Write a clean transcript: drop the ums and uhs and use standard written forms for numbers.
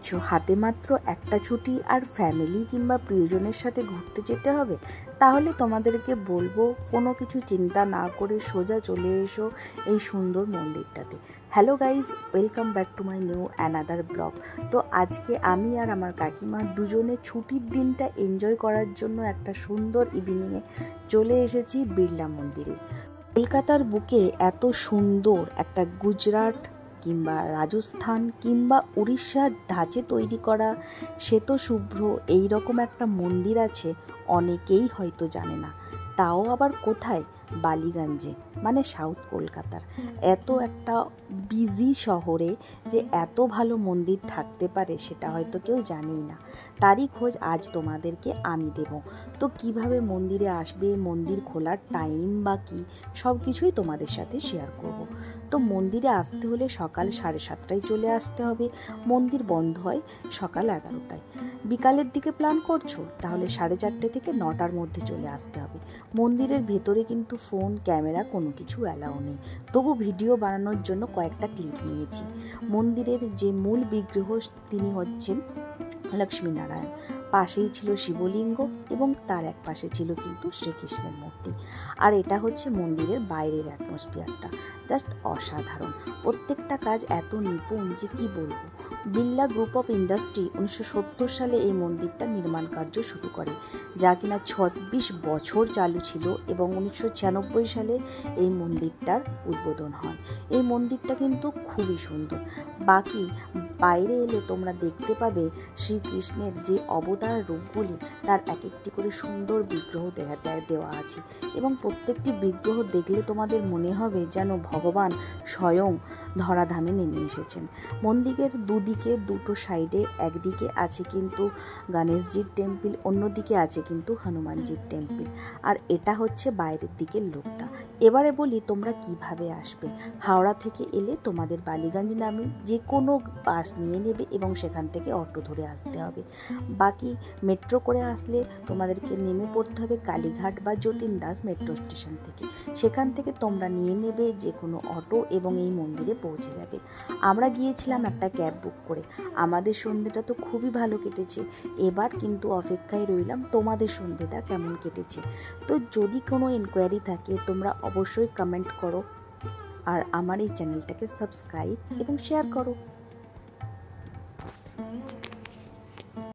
ভাবছো হাতে মাত্র একটা ছুটি আর ফ্যামিলি কিংবা প্রিয়জনের সাথে ঘুরতে যেতে হবে, তাহলে তোমাদেরকে বলবো কোনো কিছু চিন্তা না করে সোজা চলে এসো এই সুন্দর মন্দিরটাতে। Hello guys, welcome back to my new another blog. তো আজকে আমি আর আমার কাকিমা দুজনে ছুটির দিনটা এনজয় করার জন্য একটা সুন্দর ইভিনিংয়ে চলে এসেছি বিড়লা মন্দিরে। কলকাতার বুকে এত সুন্দর একটা গুজরাট কিংবা রাজস্থান কিংবা উড়িষ্যার ধাঁচে তৈরি করা শ্বেতশুভ্র এইরকম একটা মন্দির আছে, অনেকেই হয়তো জানে না। তাও আবার কোথায়? বালিগঞ্জে, মানে সাউথ কলকাতার এত একটা বিজি শহরে যে এত ভালো মন্দির থাকতে পারে সেটা হয়তো কেউ জানেই না। তারই খোঁজ আজ তোমাদেরকে আমি দেব। তো কিভাবে মন্দিরে আসবে, মন্দির খোলার টাইম বা কী, সব কিছুই তোমাদের সাথে শেয়ার করব। তো মন্দিরে আসতে হলে সকাল 7:30টায় চলে আসতে হবে। মন্দির বন্ধ হয় সকাল 11টায়। বিকালের দিকে প্ল্যান করছো তাহলে 4:30 থেকে 9টার মধ্যে চলে আসতে হবে। মন্দিরের ভেতরে কিন্তু ফোন, ক্যামেরা কোনো কিছু অ্যালাউ নেই, তবু ভিডিও বানানোর জন্য কয়েকটা ক্লিপ নিয়েছি। মন্দিরের যে মূল বিগ্রহ তিনি হচ্ছেন লক্ষ্মীনারায়ণ, পাশেই ছিল শিবলিঙ্গ এবং তার এক পাশে ছিল কিন্তু শ্রীকৃষ্ণের মূর্তি। আর এটা হচ্ছে মন্দিরের বাইরের অ্যাটমসফিয়ারটা, জাস্ট অসাধারণ। প্রত্যেকটা কাজ এত নিপুণ যে কি বলবো। বিড়লা গ্রুপ অফ ইন্ডাস্ট্রি 1970 সালে এই মন্দিরটা নির্মাণ কার্য শুরু করে, যা কিনা 26 বছর চালু ছিল এবং 1996 সালে এই মন্দিরটার উদ্বোধন হয়। এই মন্দিরটা কিন্তু খুবই সুন্দর। বাকি বাইরে এলে তোমরা দেখতে পাবে শ্রীকৃষ্ণের যে অবতার রূপগুলি, তার এক একটি করে সুন্দর বিগ্রহ দেওয়া আছে এবং প্রত্যেকটি বিগ্রহ দেখলে তোমাদের মনে হবে যেন ভগবান স্বয়ং ধরাধামে নেমে এসেছেন। মন্দিরের দুদিকে দুটো সাইডে, একদিকে আছে কিন্তু গণেশজির টেম্পল, অন্যদিকে আছে কিন্তু হনুমানজির টেম্পল। আর এটা হচ্ছে বাইরের দিকের লোকটা। এবারে বলি তোমরা কিভাবে আসবে। হাওড়া থেকে এলে তোমাদের বালিগঞ্জ নামে যে কোনো বাস নিয়ে নেবে এবং সেখান থেকে অটো ধরে আসতে হবে। বাকি মেট্রো করে আসলে তোমাদেরকে নেমে পড়তে হবে কালীঘাট বা যতীন দাস মেট্রো স্টেশন থেকে। সেখান থেকে তোমরা নিয়ে নেবে যে কোনো অটো এবং এই মন্দিরে পৌঁছে যাবে। আমরা গিয়েছিলাম একটা ক্যাব বুক করে। আমাদের সন্ধ্যেটা তো খুবই ভালো কেটেছে। এবার কিন্তু অপেক্ষায় রইলাম তোমাদের সন্ধ্যেটা কেমন কেটেছে। তো যদি কোনো এনকোয়ারি থাকে তোমরা অবশ্যই কমেন্ট করো আর আমার এই চ্যানেলটাকে সাবস্ক্রাইব এবং শেয়ার করো।